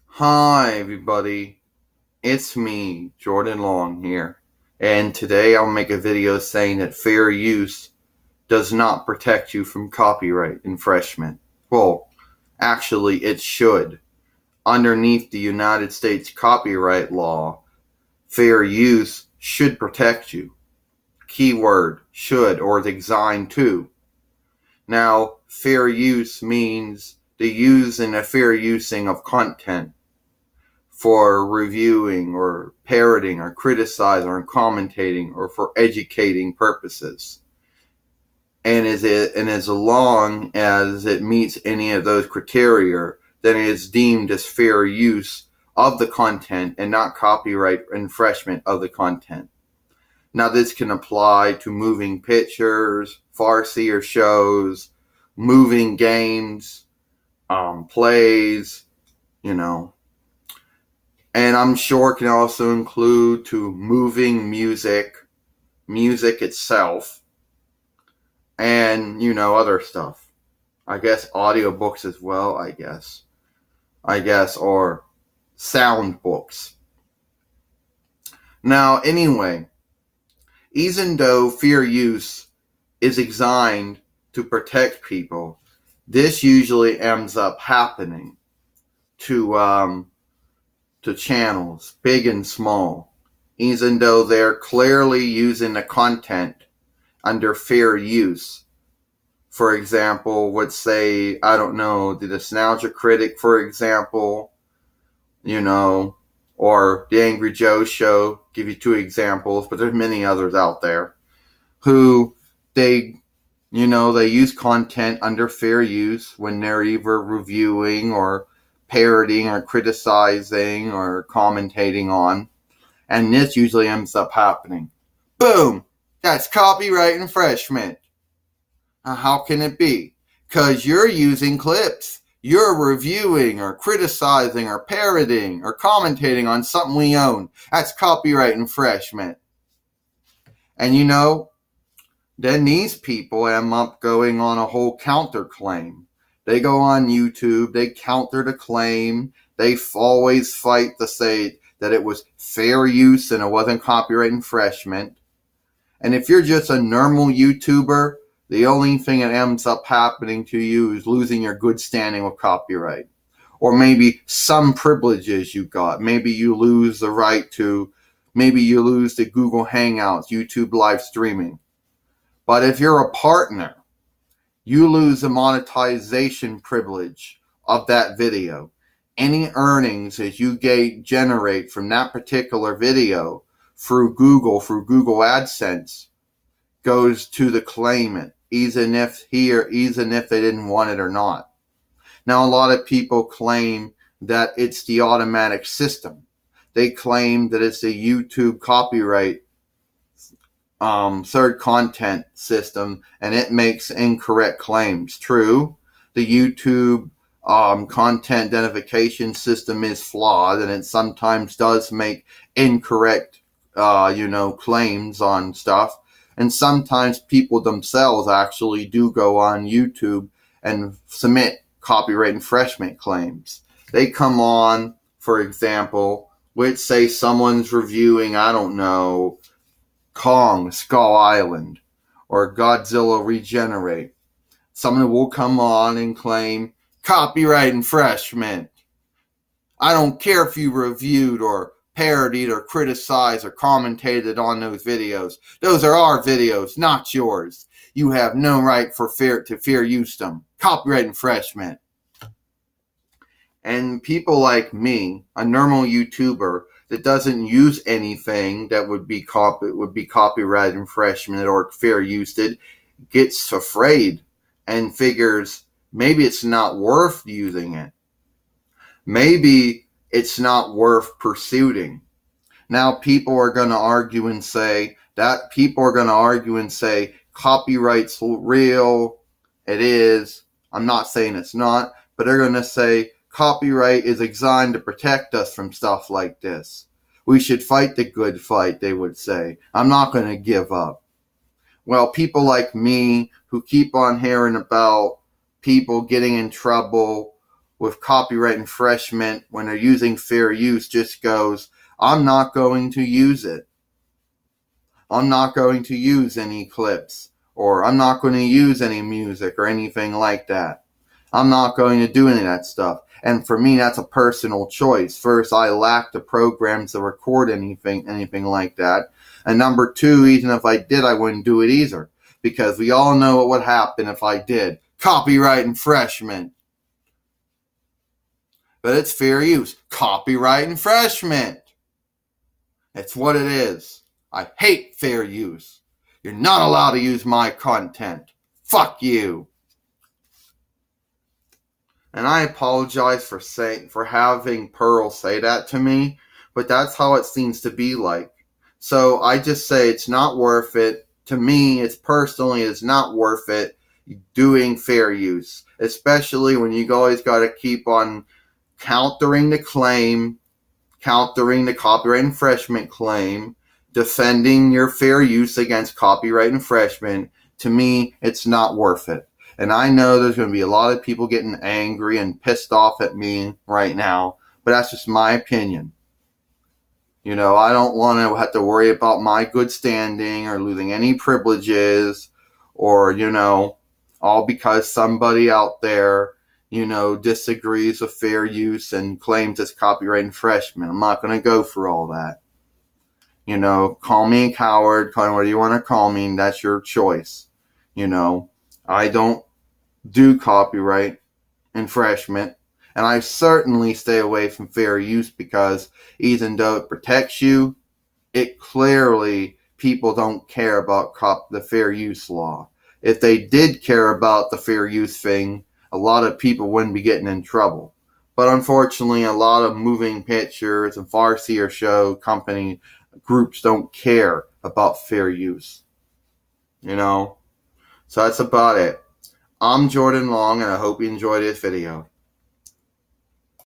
Hi, everybody. It's me, Jordan Long here. And today I'll make a video saying that fair use does not protect you from copyright infringement. Well, actually, it should. Underneath the United States copyright law, fair use should protect you. Keyword should or designed to. Now, fair use means the using and fair using of content for reviewing or parroting or criticizing or commentating or for educating purposes. And as long as it meets any of those criteria, then it is deemed as fair use of the content and not copyright infringement of the content. Now, this can apply to moving pictures, farcier shows, moving games, plays, you know, and I'm sure it can also include to moving music itself, and other stuff. I guess audiobooks as well. Or sound books. Now, anyway, even though fair use is designed to protect people, this usually ends up happening to channels, big and small, even though they're clearly using the content under fair use. For example, let's say, I don't know, the Nostalgia Critic, for example, or the Angry Joe Show, give you two examples, but there's many others out there, who they use content under fair use when they're either reviewing or parroting or criticizing or commentating on. And this usually ends up happening. Boom! That's copyright infringement. How can it be? Because you're using clips. You're reviewing or criticizing or parroting or commentating on something we own. That's copyright infringement. And then these people end up going on a whole counterclaim. They go on YouTube, they counter the claim, they always fight to say that it was fair use and it wasn't copyright infringement. And if you're just a normal YouTuber, the only thing that ends up happening to you is losing your good standing with copyright. Or maybe some privileges you got. Maybe you lose the right to, maybe you lose the Google Hangouts, YouTube live streaming. But if you're a partner, you lose the monetization privilege of that video. Any earnings that you generate from that particular video through Google AdSense, goes to the claimant, even if they didn't want it or not. Now, a lot of people claim that it's the automatic system. They claim that it's the YouTube copyright third content system, and it makes incorrect claims. True, the YouTube content identification system is flawed, and it sometimes does make incorrect claims on stuff. And sometimes people themselves actually do go on YouTube and submit copyright infringement claims. They come on, for example, let's say someone's reviewing, I don't know, Kong Skull Island or Godzilla Regenerate. Someone will come on and claim copyright infringement. I don't care if you reviewed or parodied or criticized or commentated on those videos. Those are our videos, not yours. You have no right to fair use them. Copyright infringement. And people like me, a normal YouTuber that doesn't use anything that would be copyright infringement or fair use, gets afraid and figures maybe it's not worth using it. Maybe it's not worth pursuing. Now people are going to argue and say copyright's real. It is. I'm not saying it's not, but they're going to say copyright is designed to protect us from stuff like this. We should fight the good fight, they would say. I'm not going to give up. Well, people like me who keep on hearing about people getting in trouble with copyright infringement when they're using fair use just goes, I'm not going to use it. I'm not going to use any clips, or I'm not going to use any music or anything like that. I'm not going to do any of that stuff. And for me, that's a personal choice. First, I lack the programs to record anything like that. And number two, even if I did, I wouldn't do it either. Because we all know what would happen if I did. Copyright infringement. But it's fair use. Copyright infringement. It's what it is. I hate fair use. You're not allowed to use my content. Fuck you. And I apologize for having Pearl say that to me, but that's how it seems to be like. So I just say it's not worth it. To me, it's not worth it doing fair use, especially when you always got to keep on countering the claim, countering the copyright infringement claim, defending your fair use against copyright infringement. To me, it's not worth it. And I know there's going to be a lot of people getting angry and pissed off at me right now, but that's just my opinion. You know, I don't want to have to worry about my good standing or losing any privileges or, you know, all because somebody out there, you know, disagrees with fair use and claims it's copyright infringement. I'm not going to go for all that. You know, call me a coward, call me whatever you want to call me, and that's your choice. You know, I don't do copyright infringement, and I certainly stay away from fair use because even though it protects you, it clearly, people don't care about the fair use law. If they did care about the fair use thing, a lot of people wouldn't be getting in trouble. But unfortunately, a lot of moving pictures and farcier show company groups don't care about fair use. You know? So that's about it. I'm Jordan Long, and I hope you enjoyed this video.